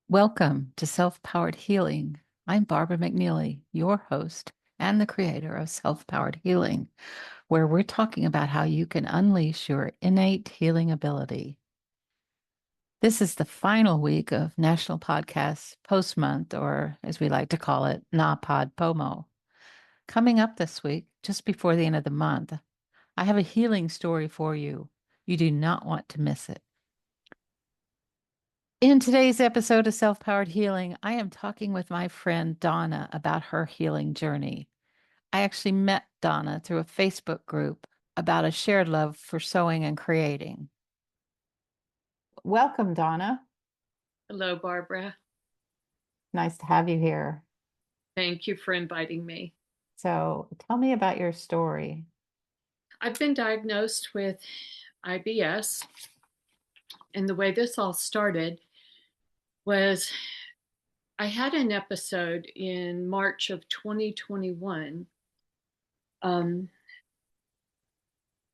Welcome to Self-Powered Healing. I'm Barbara McNeely, your host and the creator of Self-Powered Healing, where we're talking about how you can unleash your innate healing ability. This is the final week of National Podcast Post Month, or as we like to call it, NaPod POMO. Coming up this week, just before the end of the month, I have a healing story for you. You do not want to miss it. In today's episode of Self Powered Healing, I am talking with my friend Donna about her healing journey. I actually met Donna through a Facebook group about a shared love for sewing and creating. Welcome, Donna. Hello, Barbara. Nice to have you here. Thank you for inviting me. So, tell me about your story. I've been diagnosed with IBS, and the way this all started was I had an episode in March of 2021.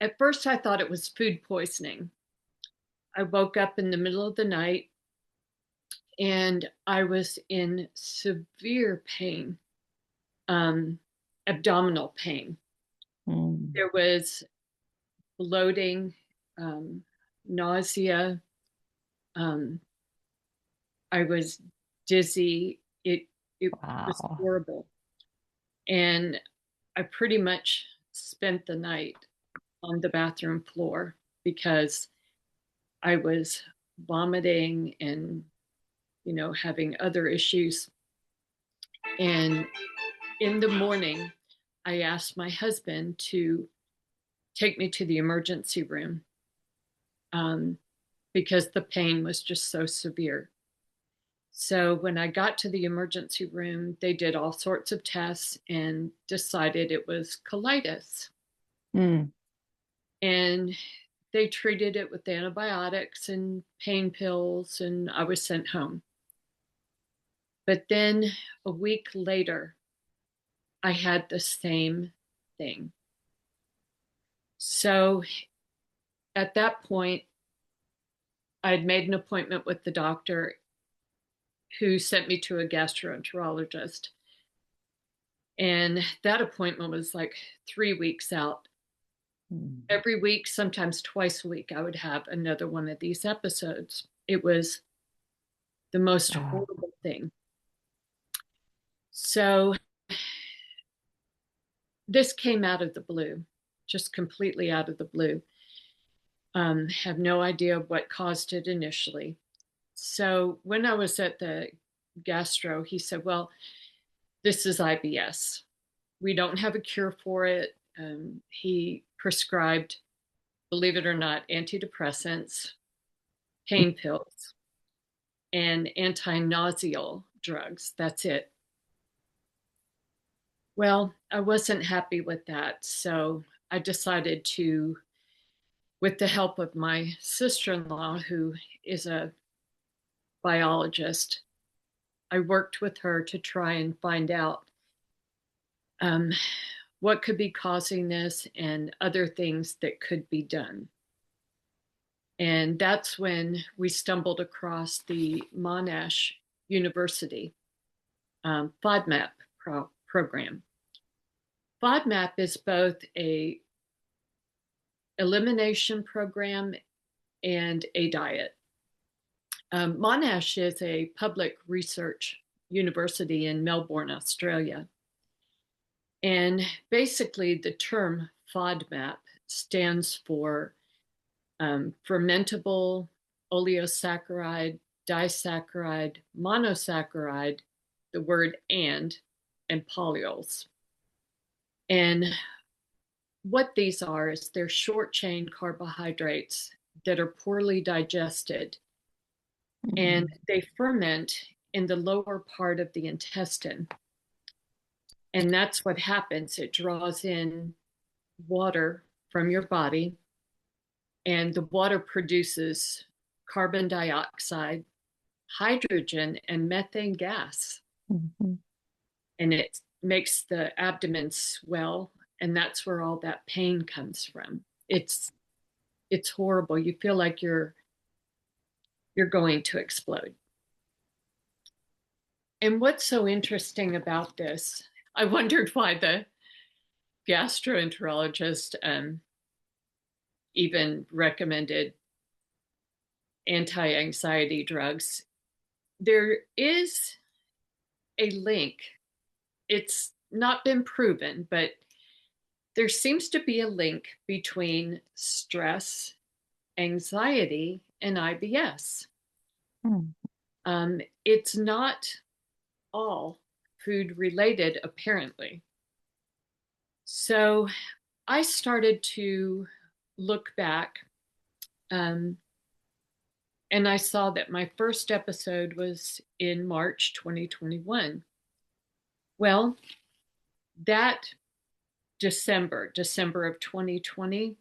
At first, I thought it was food poisoning. I woke up in the middle of the night and I was in severe pain, abdominal pain. Mm. There was bloating, nausea. Um, I was dizzy. It was Wow. horrible, and I pretty much spent the night on the bathroom floor because I was vomiting and having other issues. And in the morning, I asked my husband to take me to the emergency room um, because the pain was just so severe. So when I got to the emergency room, they did all sorts of tests and decided it was colitis. Mm. And they treated it with antibiotics and pain pills, and I was sent home. But then a week later, I had the same thing. So at that point, I had made an appointment with the doctor who sent me to a gastroenterologist. And that appointment was like 3 weeks out. Mm. Every week, sometimes twice a week, I would have another one of these episodes. It was the most Wow. horrible thing. So this came out of the blue, just completely out of the blue. Have no idea what caused it initially. So when I was at the gastro, he said, well, this is IBS. We don't have a cure for it. He prescribed, believe it or not, antidepressants, pain pills, and anti-nauseal drugs. That's it. Well, I wasn't happy with that. So I decided to, with the help of my sister-in-law, who is a biologist, I worked with her to try and find out um, what could be causing this and other things that could be done. And that's when we stumbled across the Monash University FODMAP program. FODMAP is both a elimination program and a diet. Monash is a public research university in Melbourne, Australia. And basically, the term FODMAP stands for fermentable oleosaccharide, disaccharide, monosaccharide, the word and polyols. And what these are is they're short chain carbohydrates that are poorly digested and Mm. they ferment in the lower part of the intestine. And that's what happens. It draws in water from your body, and the water produces carbon dioxide, hydrogen, and methane gas. Mhm. And it makes the abdomen swell, and that's where all that pain comes from. It's horrible. You feel like you're going to explode. And what's so interesting about this, I wondered why the gastroenterologist even recommended anti-anxiety drugs. There is a link. It's not been proven, but there seems to be a link between stress, anxiety, and IBS. Hmm. It's not all food related, apparently. So I started to look back, um, and I saw that my first episode was in March 2021. Well, that December of 2020,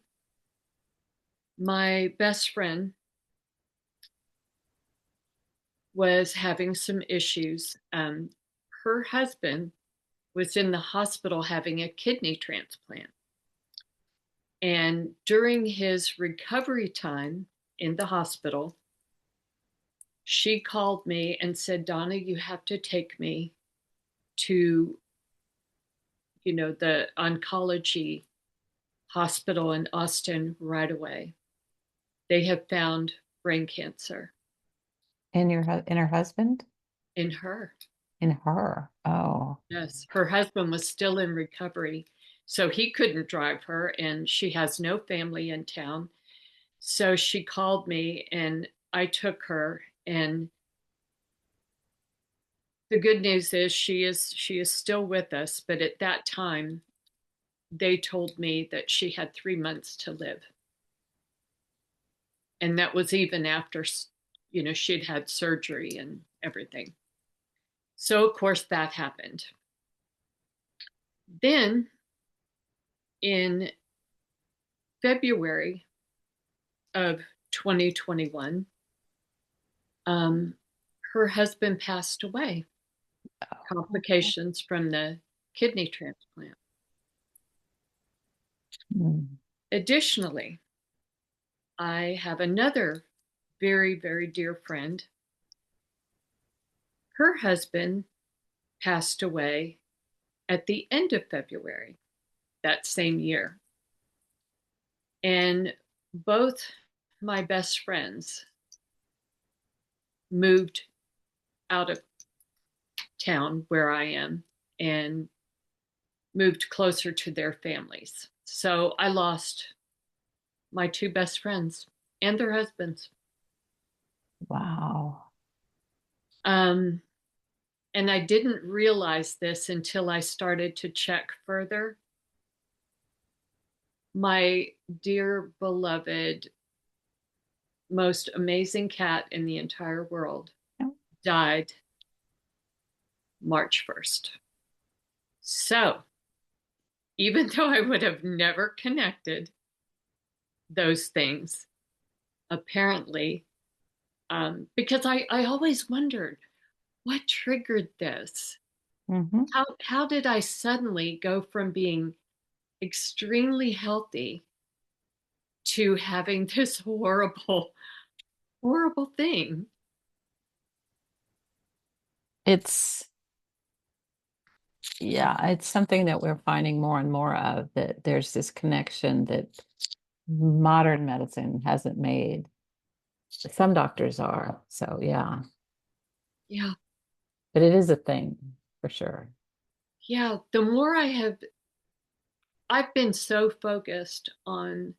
my best friend was having some issues. Her husband was in the hospital having a kidney transplant. And during his recovery time in the hospital, she called me and said, Donna, you have to take me to, the oncology hospital in Austin right away. They have found brain cancer In her husband? in her. In her. Oh. Yes, her husband was still in recovery, so he couldn't drive her, and she has no family in town. So she called me, and I took her. And the good news is she is still with us. But at that time, they told me that she had 3 months to live, and that was even after she'd had surgery and everything. So of course that happened. Then in February of 2021, um, her husband passed away, Oh. complications from the kidney transplant. Hmm. Additionally, I have another very, very dear friend. Her husband passed away at the end of February that same year. And both my best friends moved out of town where I am and moved closer to their families. So I lost my two best friends and their husbands. Wow. Um, and I didn't realize this until I started to check further. My dear, beloved, most amazing cat in the entire world Oh. died March 1st. So even though I would have never connected those things, apparently, because I always wondered what triggered this. Mm-hmm. How did I suddenly go from being extremely healthy to having this horrible, horrible thing? It's, yeah, it's something that we're finding more and more of, that there's this connection that modern medicine hasn't made. Some doctors are. So, yeah, Yeah, but it is a thing for sure. yeah. The more I've been so focused on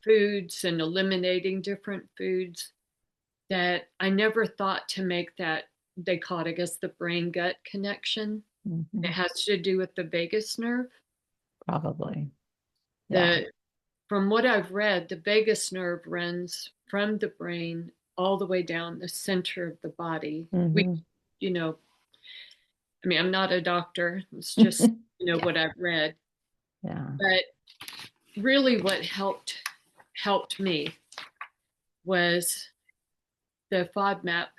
foods and eliminating different foods that I never thought to make that, they call it, I guess, the brain gut connection. It Hmm. has to do with the vagus nerve. Probably. Yeah. The From what I've read, the vagus nerve runs from the brain all the way down the center of the body. Hmm. You know, I mean, I'm not a doctor. It's just, Yeah. what I've read. Yeah. But really what helped me was the FODMAP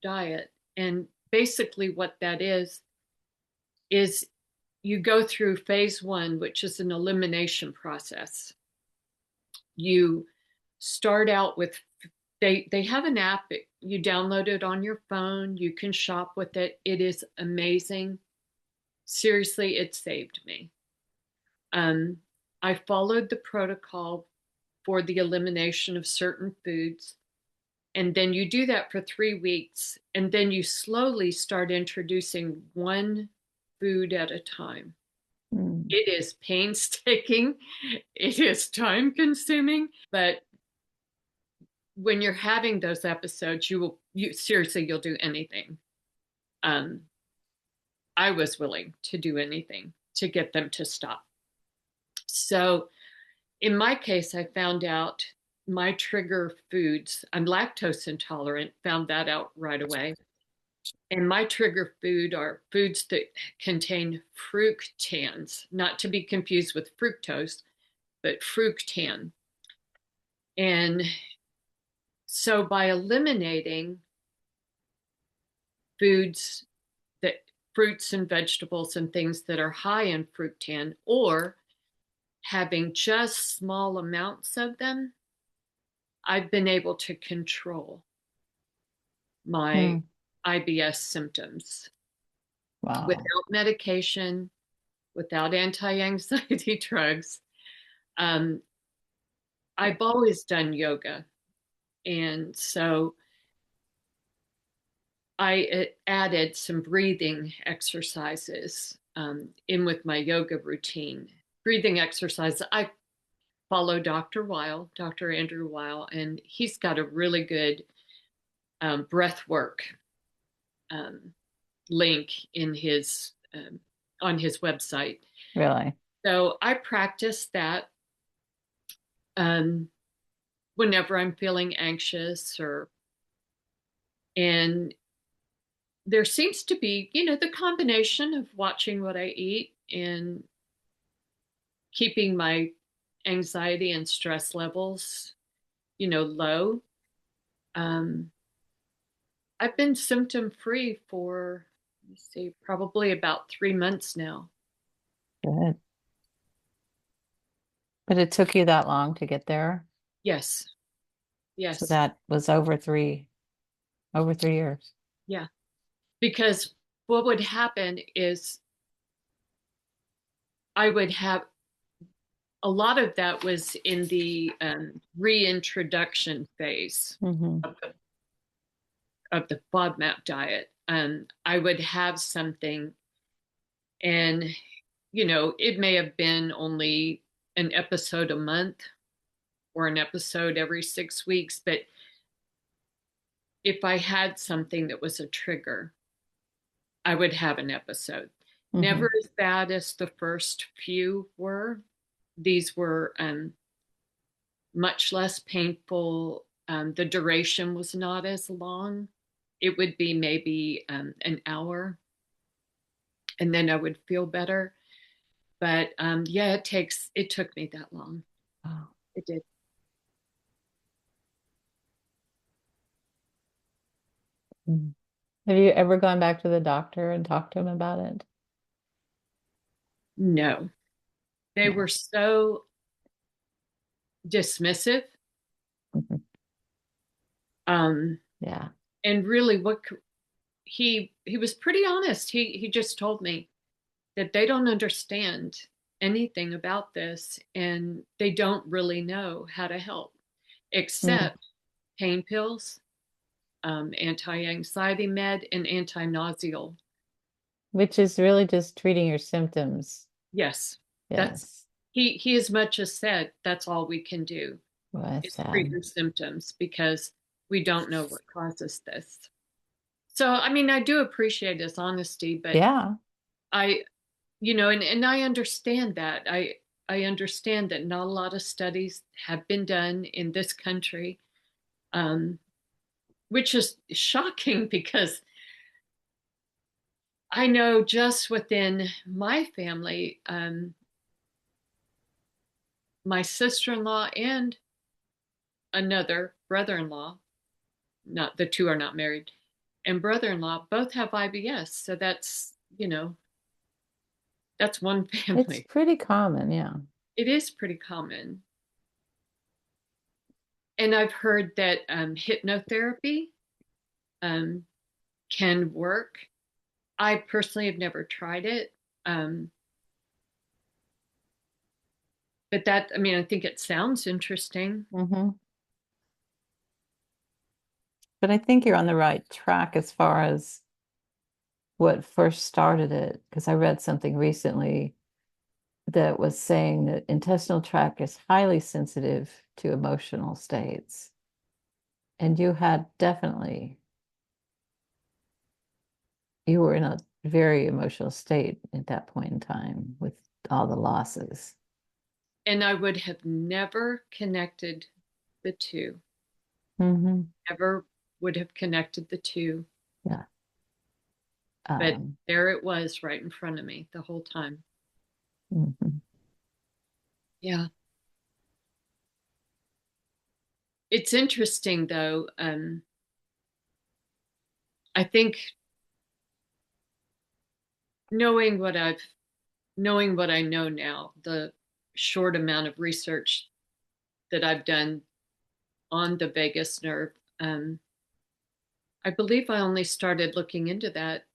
diet. And basically what that is you go through phase one, which is an elimination process. You start out with, They have an app. You download it on your phone. You can shop with it. It is amazing. Seriously, it saved me. Um, I followed the protocol for the elimination of certain foods. And then you do that for 3 weeks. And then you slowly start introducing one food at a time. Mm. It is painstaking, it is time consuming, but when you're having those episodes, you seriously, you'll do anything. Um, I was willing to do anything to get them to stop. So in my case, I found out my trigger foods, I'm lactose intolerant, found that out right away. And my trigger food are foods that contain fructans, not to be confused with fructose, but fructan. And so by eliminating foods that fruits and vegetables and things that are high in fructan or having just small amounts of them, I've been able to control my Mm. IBS symptoms Wow. without medication, without anti-anxiety drugs. Um, I've always done yoga. And so I added some breathing exercises in with my yoga routine. Breathing exercise. I follow Dr. Andrew Weil, and he's got a really good breath work um, link in his on his website. Really? So I practice that um, whenever I'm feeling anxious or and there seems to be, the combination of watching what I eat and keeping my anxiety and stress levels, low. Um, I've been symptom free for, let me see, probably about 3 months now. Good. But it took you that long to get there. Yes, So yes, that was over 3 years. yeah. Because what would happen is I would have a lot of that was in the reintroduction phase Hmm. of the FODMAP diet. I would have something, and it may have been only an episode a month or an episode every 6 weeks, but if I had something that was a trigger, I would have an episode. Hmm. Never as bad as the first few were. These were much less painful. The duration was not as long. It would be maybe an hour, and then I would feel better. But yeah, it took me that long. Wow. It did. Mm. Have you ever gone back to the doctor and talked to him about it? No, they No. were so dismissive. Mhm. Um, Yeah. and really, he was pretty honest. He just told me that they don't understand anything about this, and they don't really know how to help, Mm. except pain pills, anti-anxiety med, and anti-nauseal. Which is really just treating your symptoms. Yes, that's Yes. he as much as said that's all we can do Well, that's is treat sad. your symptoms because we don't know what causes this. So, I mean, I do appreciate his honesty, but Yeah. I, and I understand that. I understand that not a lot of studies have been done in this country, um, which is shocking because I know just within my family, my sister-in-law and another brother-in-law, not the two are not married, and brother-in-law both have IBS. So that's one It's family. pretty common. Yeah. It is pretty common. And I've heard that hypnotherapy um, can work. I personally have never tried it. Um, but that, I mean, I think it sounds interesting. Hmm. But I think you're on the right track as far as what first started it, because I read something recently that was saying that intestinal tract is highly sensitive to emotional states. And you had definitely, you were in a very emotional state at that point in time with all the losses. And I would have never connected the two, Hmm. never would have connected the two. Yeah. But Um, there it was right in front of me the whole time. mhm. Yeah. It's interesting though. I think knowing what I've knowing what I know now, the short amount of research that I've done on the vagus nerve, I believe I only started looking into that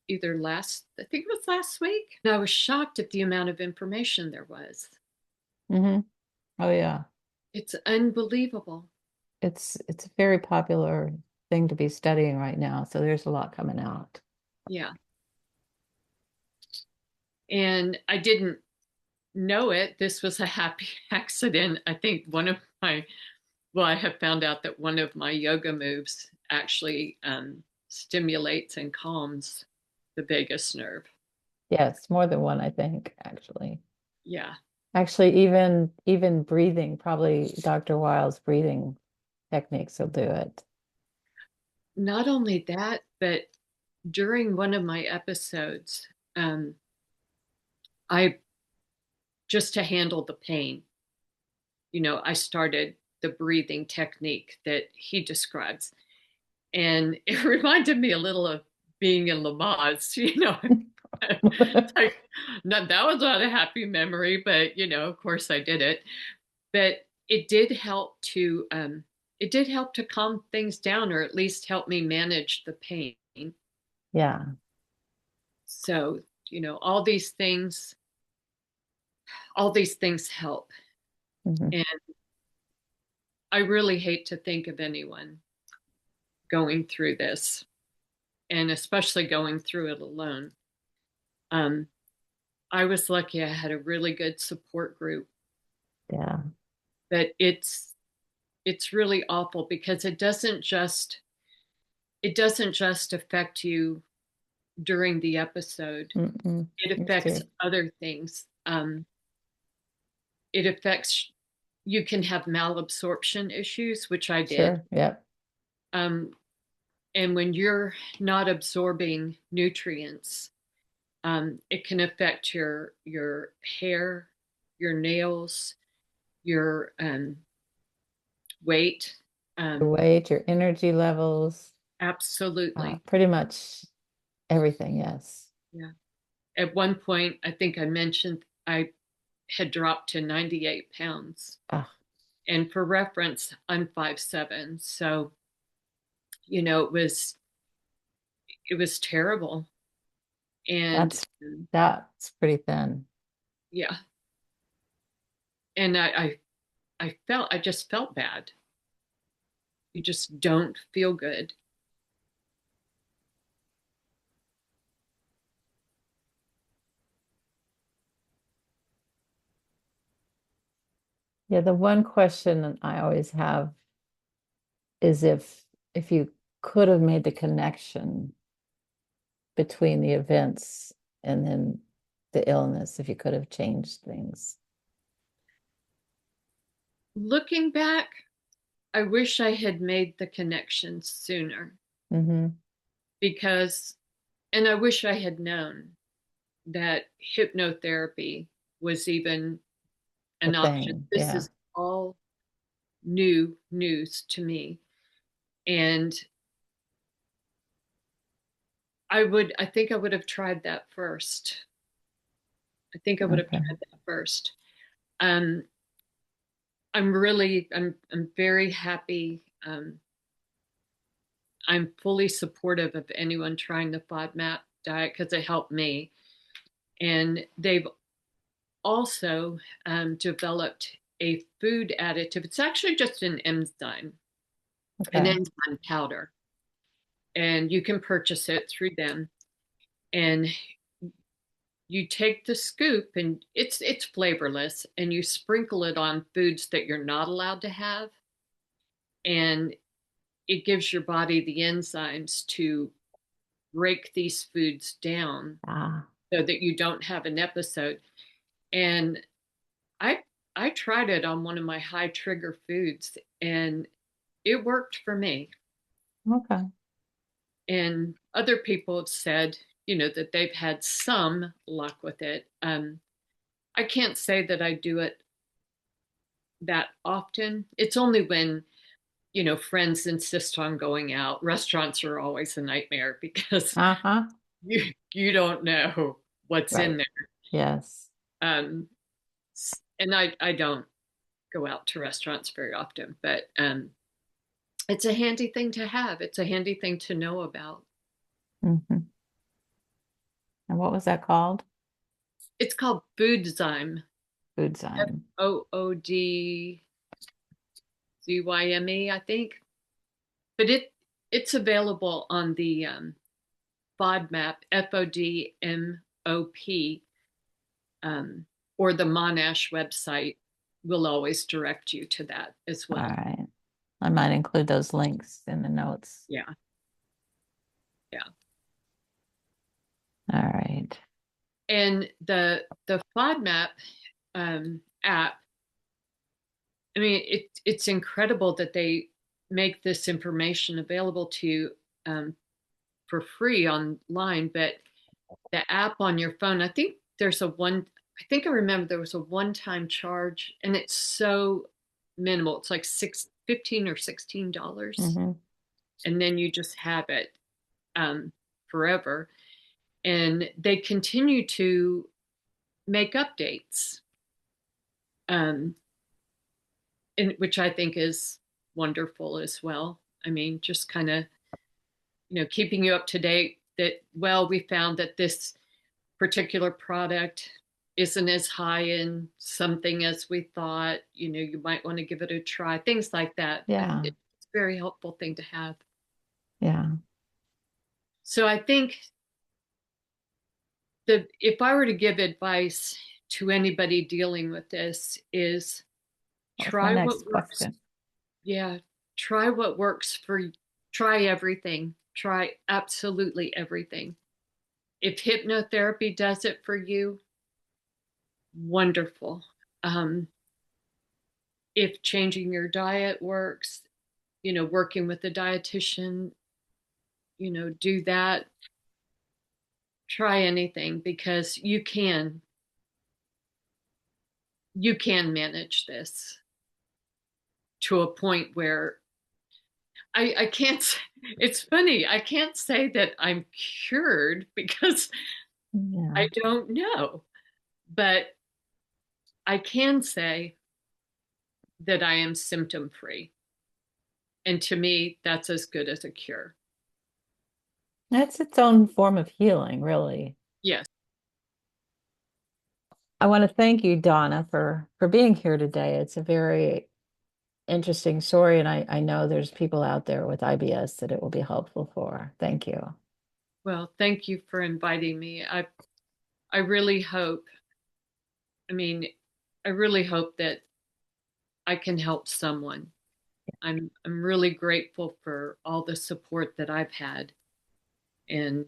either I think it was last week. And I was shocked at the amount of information there was. Hmm. Oh yeah. It's unbelievable. It's a very popular thing to be studying right now. So there's a lot coming out. Yeah. And I didn't know it. This was a happy accident. I think I have found out that one of my yoga moves actually stimulates and calms the vagus nerve. Yes, more than one, I think, actually. Yeah. Actually, even breathing, probably Dr. Wiles' breathing techniques will do it. Not only that, but during one of my episodes, um, I just to handle the pain, I started the breathing technique that he describes. And it reminded me a little of being in Lamaze, like not that was not a happy memory, but of course I did it. But it did help to calm things down, or at least help me manage the pain. Yeah. So, all these things help. Hmm. And I really hate to think of anyone going through this, and especially going through it alone. Um, I was lucky I had a really good support group, Yeah. but it's really awful because it doesn't just affect you during the episode. Mm-mm. It It's affects true. other things. It affects You can have malabsorption issues, which I did. Sure. Yep. Um, and when you're not absorbing nutrients, it can affect your hair, your nails, your weight. Your Um, weight, your energy levels, Absolutely. pretty much everything. Yes. Yeah. At one point, I think I mentioned I had dropped to 98 pounds. Ah, And for reference, I'm 5'7". So, it was terrible. And that's that's pretty thin. yeah. And I just felt bad. You just don't feel good. Yeah, the one question I always have is if you could have made the connection between the events and then the illness, if you could have changed things. Looking back, I wish I had made the connection sooner Hmm. because, and I wish I had known that hypnotherapy was even The an option. thing. This Yeah. is all new news to me. And I think I would have tried that first. I think I would have Okay. tried that first. Um, I'm very happy. I'm fully supportive of anyone trying the FODMAP diet because it helped me. And they've also developed a food additive. It's actually just an Okay. enzyme powder, and you can purchase it through them. And you take the scoop, and it's flavorless, and you sprinkle it on foods that you're not allowed to have, and it gives your body the enzymes to break these foods down Ah, so that you don't have an episode. And I I tried it on one of my high trigger foods, and it worked for me. okay. And other people have said, that they've had some luck with it. I can't say that I do it that often. It's only when, friends insist on going out. Restaurants are always a nightmare because Uh-huh. you don't know what's in Right. there. Yes. Um, and I don't go out to restaurants very often, but it's a handy thing to have. It's a handy thing to know about. Hmm. And what was that called? It's called Foodzyme, Foodzyme. FOODZYME, I think. But it's available on the FODMAP, FODMOP, um, or the Monash website will always direct you to that as All well. right. I might include those links in the notes. Yeah, yeah. All right. And the FODMAP app, I mean, it's incredible that they make this information available to you for free online, but the app on your phone, I think I remember there was a one-time charge, and it's so minimal. It's like 15 or $16. Hmm. And then you just have it um, forever. And they continue to make updates, um, which I think is wonderful as well. I mean, just kind of, keeping you up to date that, well, we found that this particular product isn't as high in something as we thought. You might want to give it a try, things like that. Yeah. It's a very helpful thing to have. Yeah. So I think that if I were to give advice to anybody dealing with this is What was my try next what works. question? Yeah, try what works for you. Try everything. Try absolutely everything. If hypnotherapy does it for you, wonderful. Um, if changing your diet works, working with a dietitian, do that. Try anything because you can manage this to a point where I can't. It's funny. I can't say that I'm cured because Yeah. I don't know, but I can say that I am symptom free. And to me, that's as good as a cure. That's its own form of healing, really. Yes. I want to thank you, Donna, for being here today. It's a very interesting story, and I know there's people out there with IBS that it will be helpful for. Thank you. Well, thank you for inviting me. I really hope, I mean, I really hope that I can help someone. I'm really grateful for all the support that I've had. And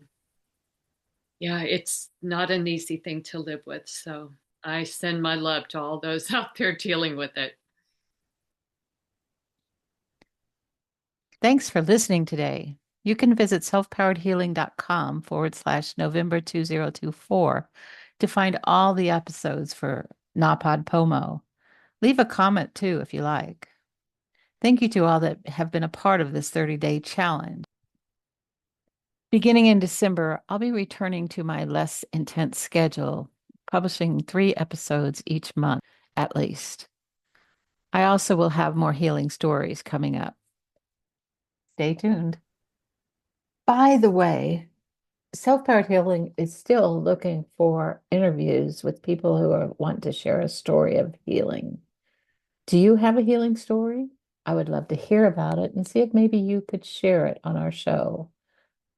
yeah, it's not an easy thing to live with. So I send my love to all those out there dealing with it. Thanks for listening today. You can visit selfpoweredhealing.com/November 2024 to find all the episodes for Napod Pomo. Leave a comment too if you like. Thank you to all that have been a part of this 30-day challenge. Beginning in December, I'll be returning to my less intense schedule, publishing 3 episodes each month at least. I also will have more healing stories coming up. Stay tuned. By the way, Self-Powered Healing is still looking for interviews with people who want to share a story of healing. Do you have a healing story? I would love to hear about it and see if maybe you could share it on our show.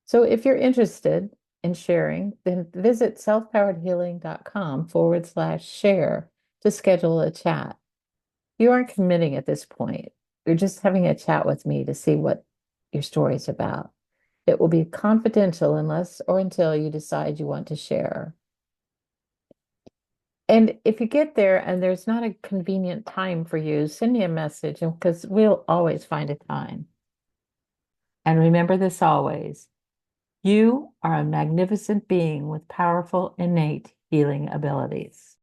So if you're interested in sharing, then visit selfpoweredhealing.com/share to schedule a chat. You aren't committing at this point. You're just having a chat with me to see what your story is about. It will be confidential unless or until you decide you want to share. And if you get there and there's not a convenient time for you, send me a message because we'll always find a time. And remember this always, you are a magnificent being with powerful innate healing abilities.